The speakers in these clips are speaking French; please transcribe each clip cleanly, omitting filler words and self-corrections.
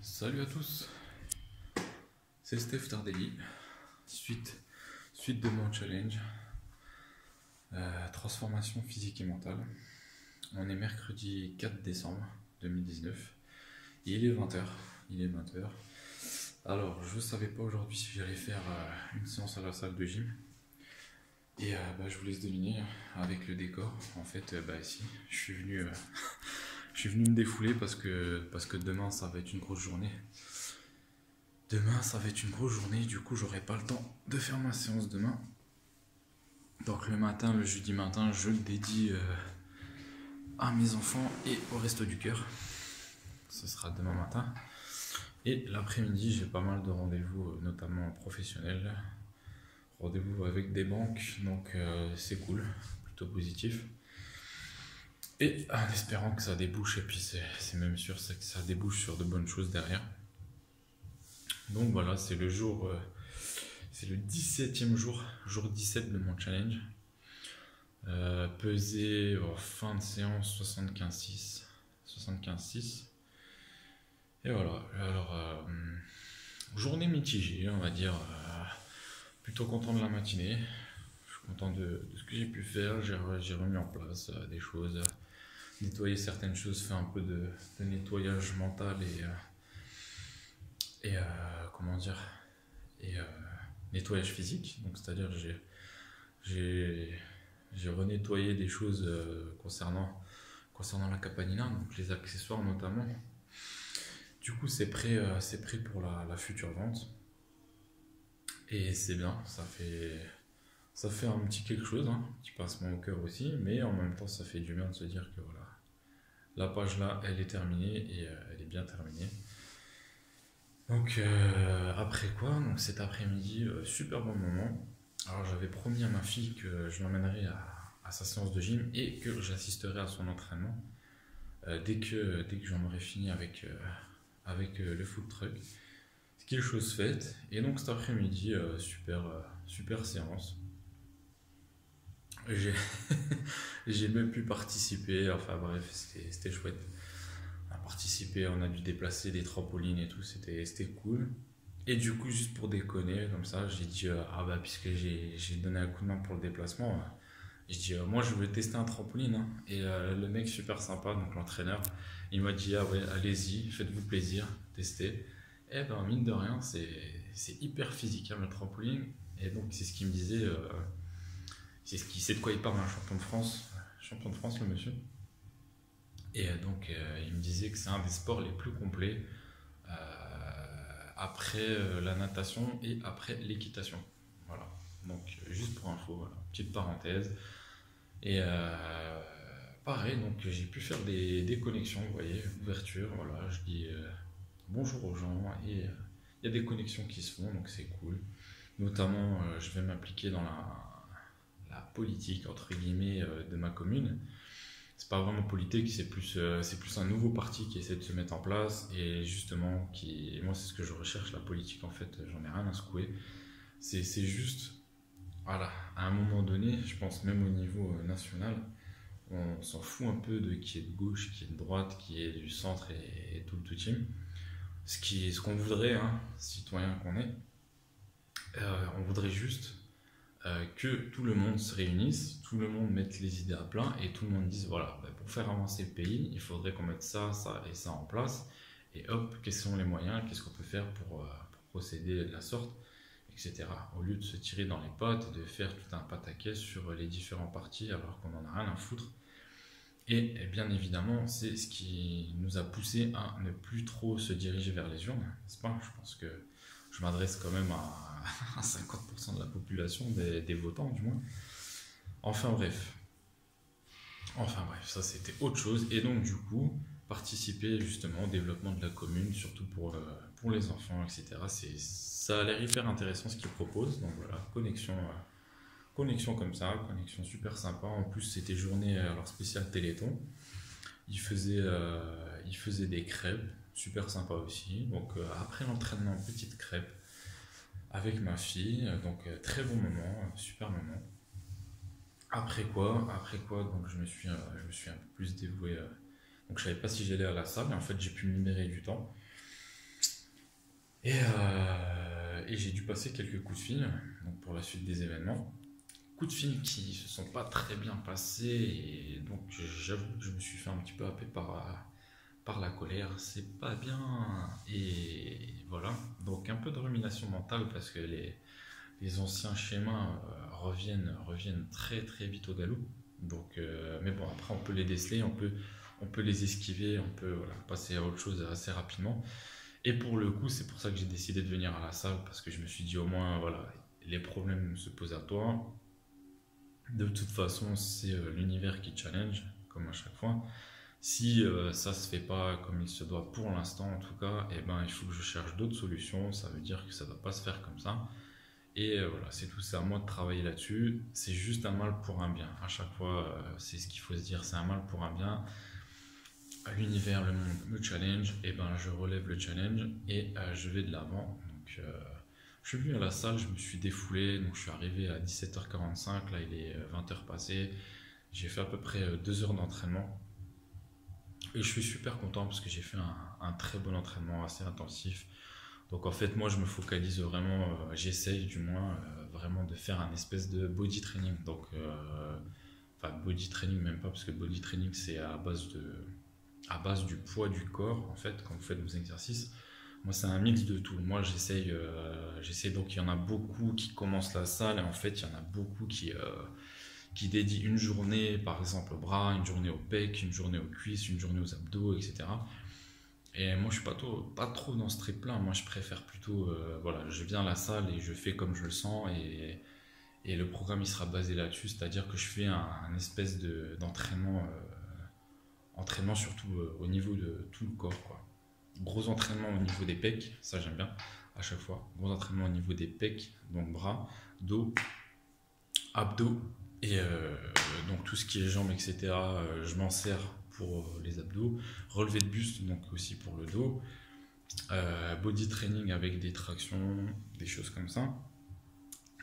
Salut à tous, c'est Steph Tardelli, suite de mon challenge, transformation physique et mentale. On est mercredi 4 décembre 2019, et il est 20h. Alors, je savais pas aujourd'hui si j'allais faire une séance à la salle de gym, et je vous laisse deviner avec le décor. En fait, ici, je suis venu, je suis venu me défouler parce que demain ça va être une grosse journée. Du coup j'aurai pas le temps de faire ma séance demain. Donc le jeudi matin, je le dédie à mes enfants et au Resto du Cœur. Ce sera demain matin. Et l'après-midi, j'ai pas mal de rendez-vous, notamment professionnels. Rendez-vous avec des banques, donc c'est cool, plutôt positif. Et en espérant que ça débouche, et puis c'est même sûr que ça débouche sur de bonnes choses derrière. Donc voilà, c'est le 17e jour 17 de mon challenge. Pesé en fin de séance 75,6. Et voilà, alors journée mitigée, on va dire. Plutôt content de la matinée. Je suis content de ce que j'ai pu faire. J'ai remis en place des choses, nettoyer certaines choses, faire un peu de nettoyage mental et comment dire, et nettoyage physique. Donc c'est-à-dire j'ai renettoyé des choses concernant la capanina, donc les accessoires notamment. Du coup c'est prêt pour la future vente. Et c'est bien, ça fait un petit quelque chose, hein, un petit pincement au cœur aussi, mais en même temps ça fait du bien de se dire que voilà, la page là elle est terminée et elle est bien terminée. Donc après quoi, donc cet après-midi, super bon moment. Alors j'avais promis à ma fille que je l'emmènerais à sa séance de gym et que j'assisterai à son entraînement dès que j'en aurai fini avec le food truck. Ce qui est chose faite. Et donc cet après-midi, super séance. J'ai j'ai même pu participer, enfin bref, c'était chouette. On a participé, on a dû déplacer des trampolines et tout, c'était cool. Et du coup, juste pour déconner, comme ça, j'ai dit, puisque j'ai donné un coup de main pour le déplacement, j'ai dit, moi je veux tester un trampoline, hein. Et le mec super sympa, donc l'entraîneur, il m'a dit, ah ouais, allez-y, faites-vous plaisir, testez. Et ben, mine de rien, c'est hyper physique, hein, le trampoline. Et donc, c'est ce qu'il me disait, c'est ce qu'il sait de quoi il parle, un champion de France, le monsieur. Et donc, il me disait que c'est un des sports les plus complets après la natation et après l'équitation. Voilà. Donc, juste pour info, voilà. Petite parenthèse. Et pareil, donc j'ai pu faire des connexions, vous voyez, ouverture, voilà, je dis bonjour aux gens et il y a des connexions qui se font, donc c'est cool. Notamment, je vais m'appliquer dans la politique, entre guillemets, de ma commune. C'est pas vraiment politique, c'est plus un nouveau parti qui essaie de se mettre en place et justement, moi c'est ce que je recherche, la politique en fait, j'en ai rien à secouer. C'est juste, voilà, à un moment donné, je pense même au niveau national, on s'en fout un peu de qui est de gauche, qui est de droite, qui est du centre et tout le tout team. Ce qu'on voudrait, hein, citoyen qu'on est, on voudrait juste que tout le monde se réunisse, tout le monde mette les idées à plat et tout le monde dise voilà, pour faire avancer le pays, il faudrait qu'on mette ça, ça et ça en place. Et hop, quels sont les moyens, qu'est-ce qu'on peut faire pour procéder de la sorte, etc. Au lieu de se tirer dans les pattes et de faire tout un pataquès sur les différents partis alors qu'on n'en a rien à foutre. Et bien évidemment, c'est ce qui nous a poussé à ne plus trop se diriger vers les urnes, n'est-ce pas? Je pense que je m'adresse quand même à 50% de la population, des votants du moins. Enfin bref, ça c'était autre chose. Et donc du coup, participer justement au développement de la commune, surtout pour les enfants, etc. Ça a l'air hyper intéressant ce qu'ils proposent. Donc voilà, connexion comme ça, connexion super sympa. En plus, c'était journée alors spéciale Téléthon. Il faisait des crêpes, super sympa aussi. Donc après l'entraînement, petite crêpe avec ma fille. Donc très bon moment, super moment. Après quoi, donc je me suis un peu plus dévoué. Donc je savais pas si j'allais à la salle, mais en fait j'ai pu me libérer du temps. Et j'ai dû passer quelques coups de fil donc pour la suite des événements. Coups de fil qui se sont pas très bien passés et donc j'avoue que je me suis fait un petit peu happer par la colère. C'est pas bien et voilà. Donc un peu de rumination mentale parce que les anciens schémas reviennent très très vite au galop. Donc, mais bon, après on peut les déceler, on peut les esquiver, on peut voilà, passer à autre chose assez rapidement. Et pour le coup, c'est pour ça que j'ai décidé de venir à la salle parce que je me suis dit au moins, voilà, les problèmes se posent à toi. De toute façon, c'est l'univers qui challenge, comme à chaque fois. Si ça se fait pas comme il se doit pour l'instant, en tout cas, eh ben, il faut que je cherche d'autres solutions. Ça veut dire que ça ne va pas se faire comme ça. Et voilà, c'est tout, c'est à moi de travailler là-dessus. C'est juste un mal pour un bien. À chaque fois, c'est ce qu'il faut se dire, c'est un mal pour un bien. L'univers, le monde me challenge, et ben je relève le challenge et je vais de l'avant. Donc je suis venu à la salle, je me suis défoulé, donc je suis arrivé à 17h45, là il est 20h passé. J'ai fait à peu près 2 heures d'entraînement et je suis super content parce que j'ai fait un très bon entraînement assez intensif. Donc en fait moi je me focalise vraiment, j'essaye du moins vraiment de faire un espèce de body training. Donc enfin body training même pas parce que body training c'est à base du poids du corps en fait quand vous faites vos exercices. Moi c'est un mix de tout. Moi j'essaye donc il y en a beaucoup qui commencent la salle et en fait il y en a beaucoup qui dédient une journée par exemple au bras, une journée au pec, une journée aux cuisses, une journée aux abdos, etc. Et moi, je suis pas trop dans ce trip-là. Moi, je préfère plutôt, voilà, je viens à la salle et je fais comme je le sens. Et le programme, il sera basé là-dessus. C'est-à-dire que je fais un espèce d'entraînement, entraînement surtout au niveau de tout le corps, quoi. Gros entraînement au niveau des pecs, ça j'aime bien, à chaque fois. Gros entraînement au niveau des pecs, donc bras, dos, abdos. Et donc tout ce qui est jambes, etc., je m'en sers pour les abdos. Relevé de buste, donc aussi pour le dos. Body training avec des tractions, des choses comme ça.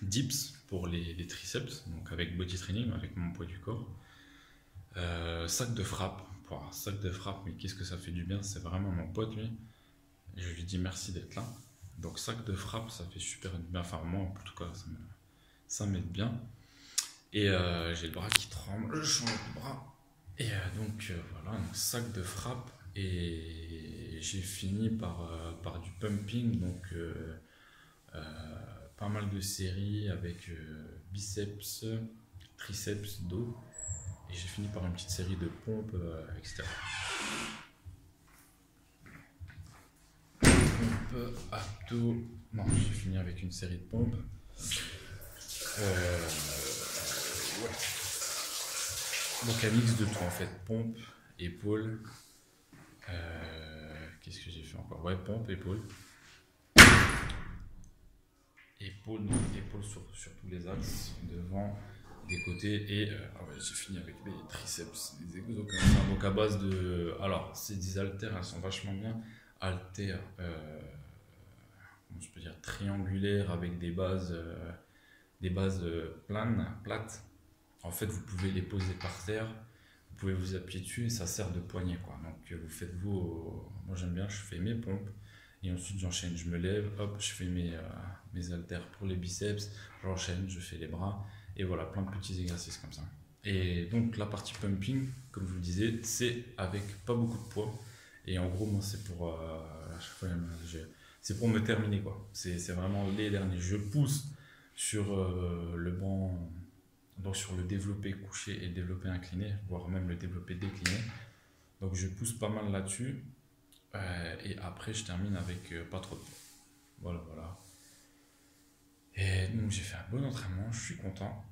Dips pour les triceps, donc avec body training, avec mon poids du corps. Sac de frappe. Sac de frappe, mais qu'est-ce que ça fait du bien, c'est vraiment mon pote lui. Et je lui dis merci d'être là. Donc sac de frappe, ça fait super bien. Enfin moi en tout cas, ça m'aide bien. Et j'ai le bras qui tremble, je change de bras. Et voilà, donc sac de frappe. Et j'ai fini par du pumping, donc pas mal de séries avec biceps, triceps, dos. Et j'ai fini par une petite série de pompes, etc. Pompes, abdos. Non, j'ai fini avec une série de pompes. Ouais. Donc un mix de tout en fait, pompe, épaules. Qu'est-ce que j'ai fait encore? Ouais, pompe, épaules. Épaules, donc épaules sur tous les axes, devant, des côtés. Et ouais, j'ai fini avec mes triceps, des exos comme ça. Donc à base de. Alors, c'est des haltères, elles sont vachement bien. Haltères, comment je peux dire, triangulaires avec des bases plates. En fait, vous pouvez les poser par terre, vous pouvez vous appuyer dessus et ça sert de poignée, quoi. Donc, vous faites moi j'aime bien, je fais mes pompes et ensuite j'enchaîne, je me lève, hop, je fais mes haltères pour les biceps, j'enchaîne, je fais les bras et voilà, plein de petits exercices comme ça. Et donc, la partie pumping, comme je vous le disais, c'est avec pas beaucoup de poids et en gros, moi c'est pour à chaque fois, c'est pour me terminer, quoi. C'est vraiment les derniers. Je pousse sur le banc. Donc sur le développé couché et le développé incliné, voire même le développé décliné. Donc je pousse pas mal là-dessus. Et après je termine avec pas trop de poids. Voilà, voilà. Et donc j'ai fait un bon entraînement, je suis content.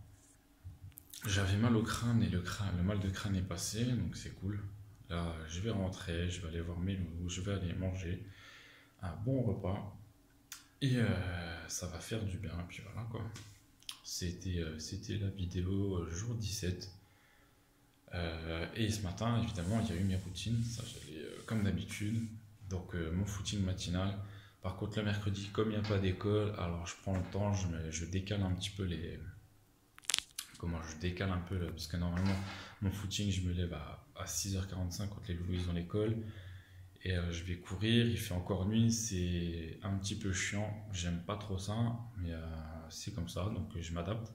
J'avais mal au crâne et le mal de crâne est passé, donc c'est cool. Là je vais rentrer, je vais aller voir mes loups, je vais aller manger un bon repas. Et ça va faire du bien, et puis voilà quoi. C'était la vidéo jour 17. Et ce matin, évidemment, il y a eu mes routines. Ça, j'allais comme d'habitude. Donc, mon footing matinal. Par contre, le mercredi, comme il n'y a pas d'école, alors je prends le temps, je décale un petit peu je décale un peu, parce que normalement, mon footing, je me lève à 6h45 quand les loups ils ont l'école. Et je vais courir, il fait encore nuit, c'est un petit peu chiant, j'aime pas trop ça, mais c'est comme ça, donc je m'adapte.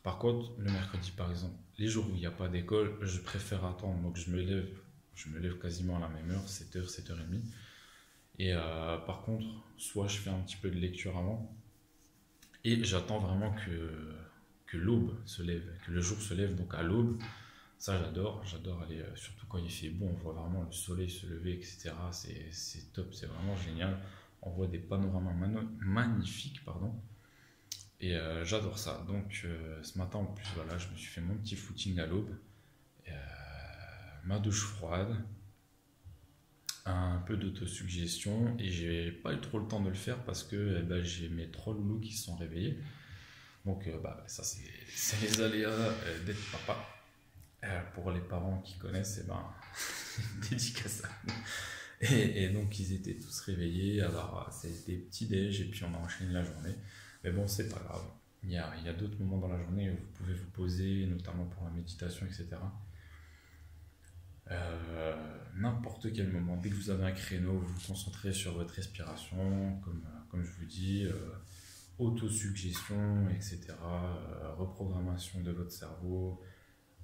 Par contre, le mercredi par exemple, les jours où il n'y a pas d'école, je préfère attendre, donc je me lève quasiment à la même heure, 7h, 7h30. Et par contre, soit je fais un petit peu de lecture avant, et j'attends vraiment que l'aube se lève, que le jour se lève, donc à l'aube. Ça, j'adore aller, surtout quand il fait beau, on voit vraiment le soleil se lever, etc. C'est top, c'est vraiment génial. On voit des panoramas magnifiques, pardon. Et j'adore ça. Donc ce matin, en plus, voilà, je me suis fait mon petit footing à l'aube, ma douche froide, un peu d'autosuggestion, et j'ai pas eu trop le temps de le faire parce que ben, j'ai mes trois loulous qui se sont réveillés. Donc bah, ça, c'est les aléas d'être papa. Pour les parents qui connaissent, eh ben, dédicace à nous. Et donc ils étaient tous réveillés, alors c'était petit-déj et puis on a enchaîné la journée. Mais bon, c'est pas grave. Il y a d'autres moments dans la journée où vous pouvez vous poser, notamment pour la méditation, etc. N'importe quel moment, dès que vous avez un créneau, vous vous concentrez sur votre respiration, comme je vous dis, autosuggestion, etc. Reprogrammation de votre cerveau,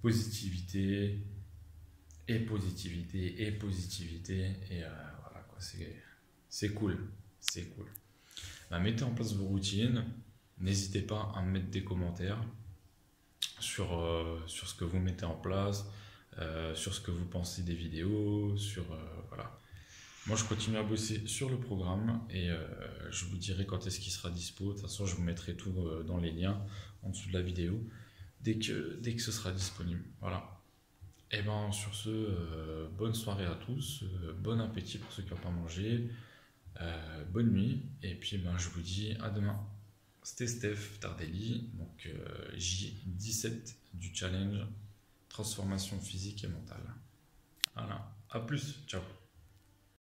positivité, et positivité, et positivité, et voilà quoi, c'est cool, c'est cool. Bah, mettez en place vos routines, n'hésitez pas à me mettre des commentaires sur ce que vous mettez en place, sur ce que vous pensez des vidéos, voilà. Moi, je continue à bosser sur le programme et je vous dirai quand est-ce qu'il sera dispo. De toute façon, je vous mettrai tout dans les liens en dessous de la vidéo dès que ce sera disponible. Voilà. Et ben sur ce, bonne soirée à tous, bon appétit pour ceux qui n'ont pas mangé, bonne nuit, et puis ben, je vous dis à demain. C'était Steph Tardelli, donc J17 du challenge transformation physique et mentale. Voilà, à plus, ciao.